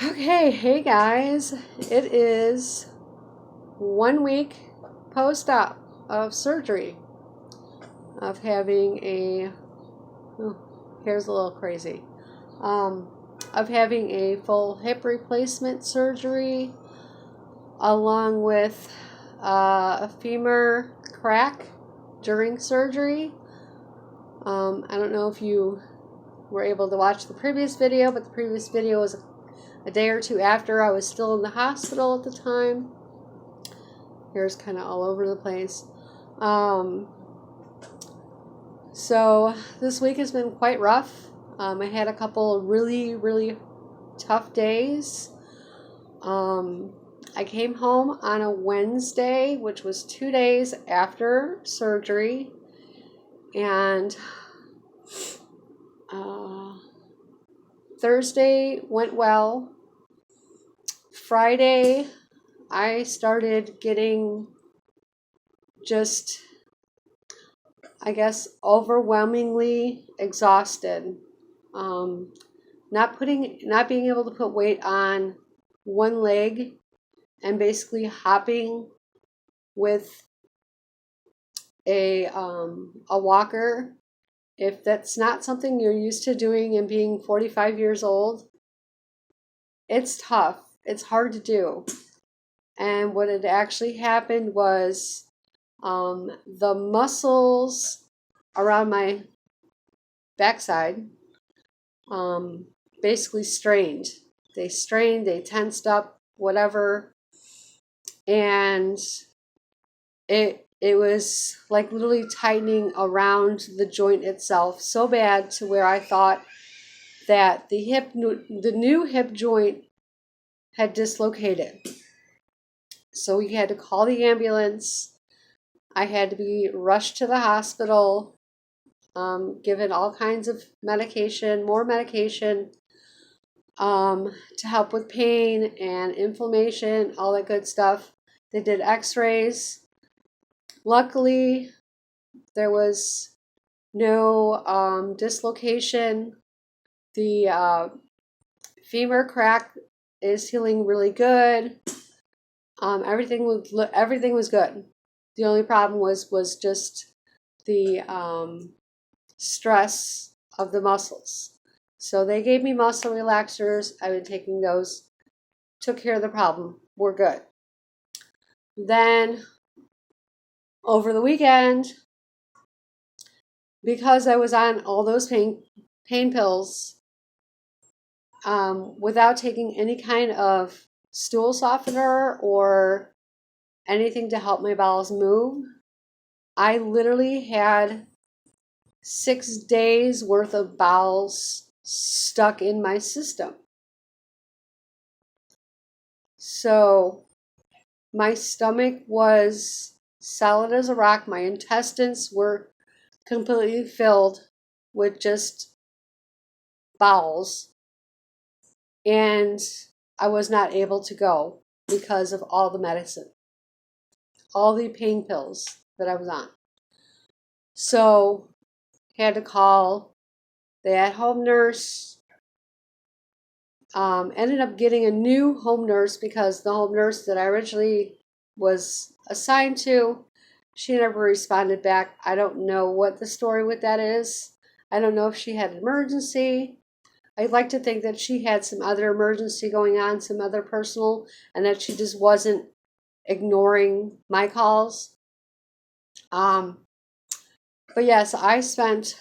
Okay, hey guys. It is 1 week post-op of surgery of having a oh, here's a little crazy. Um, of having a full hip replacement surgery along with a femur crack during surgery. I don't know if you were able to watch the previous video, but the previous video was a day or two after. I was still in the hospital at the time. Hair's kind of all over the place. So this week has been quite rough. I had a couple really tough days. I came home on a Wednesday, which was 2 days after surgery, and Thursday went well. Friday, I started getting just, I guess, overwhelmingly exhausted. Not being able to put weight on one leg and basically hopping with a walker. If that's not something you're used to doing and being 45 years old, it's tough. It's hard to do. And what had actually happened was the muscles around my backside basically strained. They strained, they tensed up, whatever. And it was like literally tightening around the joint itself so bad to where I thought that the new hip joint had dislocated. So we had to call the ambulance. I had to be rushed to the hospital, given all kinds of medication, more medication, to help with pain and inflammation, all that good stuff. They did x-rays. Luckily, there was no dislocation. The femur crack is healing really good. Everything was good. The only problem was just the stress of the muscles. So they gave me muscle relaxers. I've been taking those. Took care of the problem. We're good. Then over the weekend, because I was on all those pain pills, without taking any kind of stool softener or anything to help my bowels move, I literally had 6 days worth of bowels stuck in my system. So my stomach was solid as a rock. My intestines were completely filled with just bowels. And I was not able to go because of all the medicine, all the pain pills that I was on. So had to call the at-home nurse. Ended up getting a new home nurse because the home nurse that I originally was assigned to, she never responded back. I don't know what the story with that is. I don't know if she had an emergency. I'd like to think that she had some other emergency going on, some other personal, and that she just wasn't ignoring my calls. But yes, I spent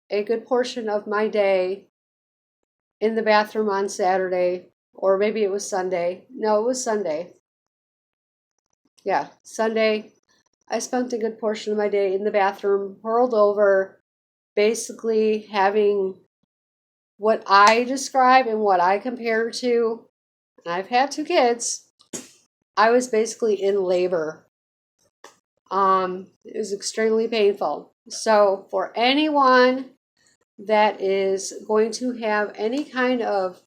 a good portion of my day in the bathroom on Saturday, or maybe it was Sunday. No, it was Sunday. Yeah, Sunday. I spent a good portion of my day in the bathroom, hurled over, basically having what I describe and what I compare to, and I've had 2 kids, I was basically in labor. It was extremely painful. So for anyone that is going to have any kind of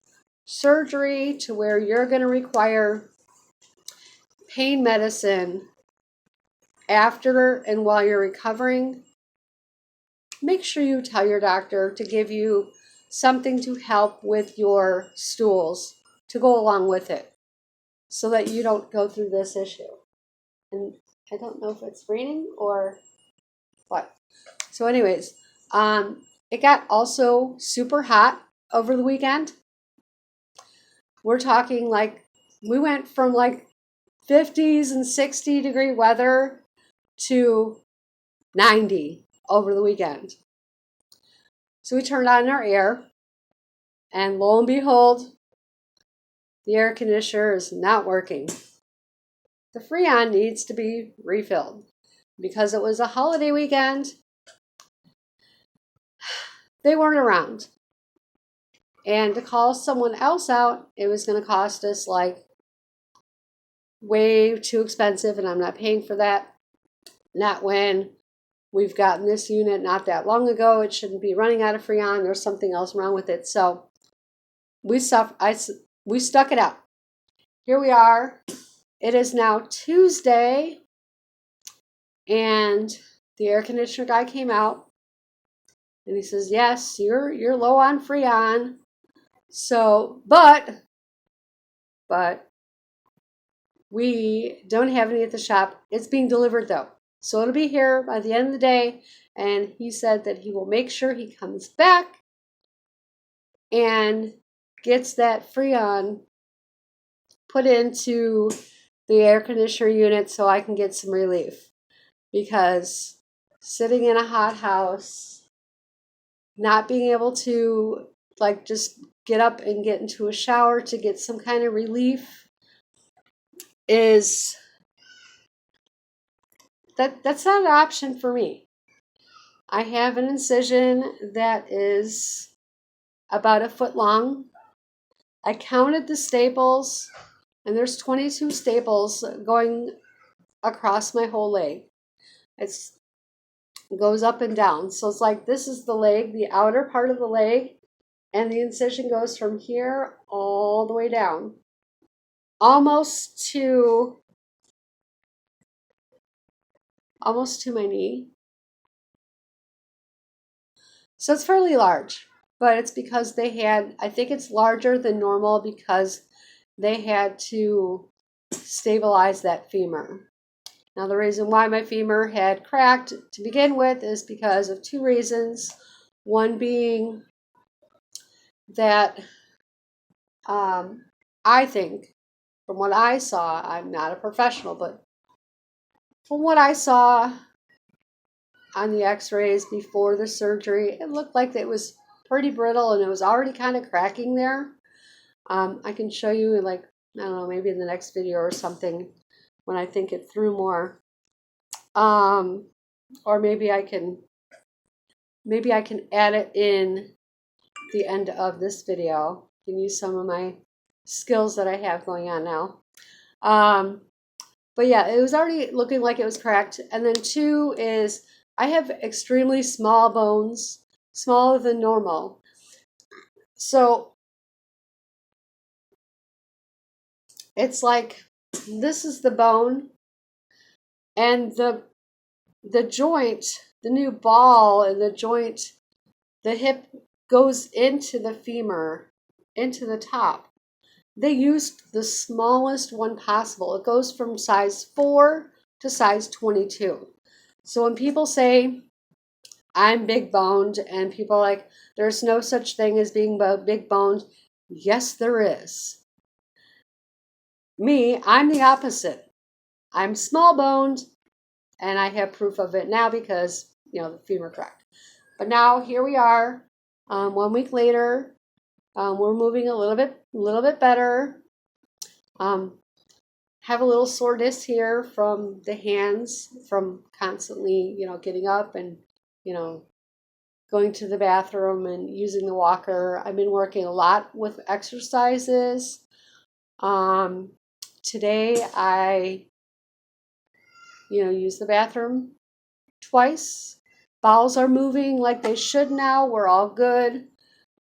surgery to where you're going to require pain medicine after and while you're recovering, make sure you tell your doctor to give you something to help with your stools, to go along with it so that you don't go through this issue. And I don't know if it's raining or what. So anyways, it got also super hot over the weekend. We're talking like we went from like 50s and 60-degree weather to 90 over the weekend. So we turned on our air, and lo and behold, the air conditioner is not working. The Freon needs to be refilled. Because it was a holiday weekend, they weren't around. And to call someone else out, it was going to cost us like way too expensive, and I'm not paying for that. Not when we've gotten this unit not that long ago. It shouldn't be running out of Freon. There's something else wrong with it. So we stuck it out. Here we are. It is now Tuesday, and the air conditioner guy came out, and he says, "Yes, you're low on Freon. So, but we don't have any at the shop. It's being delivered though. So it'll be here by the end of the day." And he said that he will make sure he comes back and gets that Freon put into the air conditioner unit so I can get some relief. Because sitting in a hot house, not being able to like just get up and get into a shower to get some kind of relief is that's not an option for me. I have an incision that is about a foot long. I counted the staples, and there's 22 staples going across my whole leg. It goes up and down. So it's like this is the leg, the outer part of the leg, and the incision goes from here all the way down, almost to my knee. So it's fairly large, but it's because I think it's larger than normal because they had to stabilize that femur. Now, the reason why my femur had cracked to begin with is because of two reasons. One being that I think, from what I saw, I'm not a professional, but from what I saw on the x-rays before the surgery, it looked like it was pretty brittle and it was already kind of cracking there. I can show you, like, I don't know, maybe in the next video or something when I think it through more. Or maybe I can add it in the end of this video. You can use some of my skills that I have going on now. But yeah, it was already looking like it was cracked. And then two is I have extremely small bones, smaller than normal. So it's like this is the bone, and the joint, the new ball in the joint, the hip goes into the femur, into the top. They used the smallest one possible. It goes from size 4 to size 22. So when people say I'm big boned and people are like, there's no such thing as being big boned, yes, there is. Me, I'm the opposite. I'm small boned, and I have proof of it now because, the femur cracked. But now here we are, 1 week later. We're moving a little bit better. Have a little soreness here from the hands, from constantly, getting up and, going to the bathroom and using the walker. I've been working a lot with exercises. Today I, use the bathroom twice. Bowels are moving like they should now. We're all good.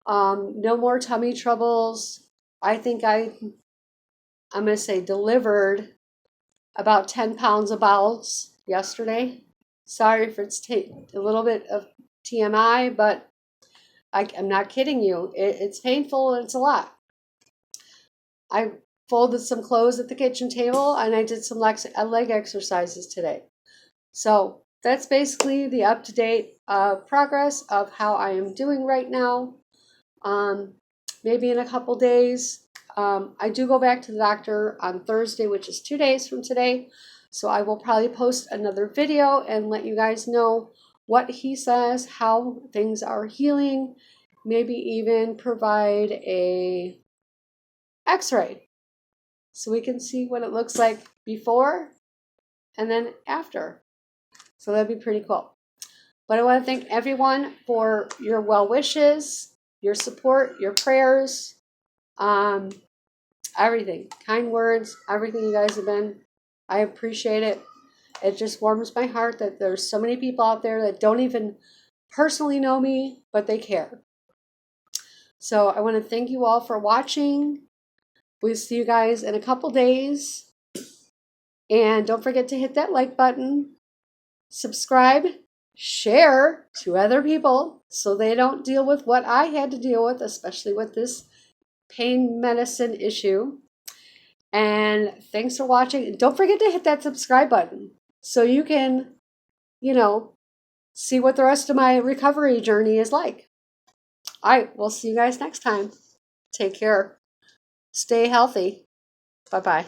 No more tummy troubles. I think I'm going to say delivered about 10 pounds of bowels yesterday. Sorry if it's a little bit of TMI, but I'm not kidding you. It's painful and it's a lot. I folded some clothes at the kitchen table, and I did some leg exercises today. So that's basically the up-to-date progress of how I am doing right now. Maybe in a couple days. I do go back to the doctor on Thursday, which is 2 days from today. So I will probably post another video and let you guys know what he says, how things are healing, maybe even provide a x-ray so we can see what it looks like before and then after. So that'd be pretty cool. But I want to thank everyone for your well wishes, your support, your prayers, everything, kind words, everything you guys have been. I appreciate it. It just warms my heart that there's so many people out there that don't even personally know me, but they care. So I want to thank you all for watching. We'll see you guys in a couple days. And don't forget to hit that like button, subscribe, share to other people so they don't deal with what I had to deal with, especially with this pain medicine issue. And thanks for watching. Don't forget to hit that subscribe button so you can, see what the rest of my recovery journey is like. All right, we'll see you guys next time. Take care. Stay healthy. Bye-bye.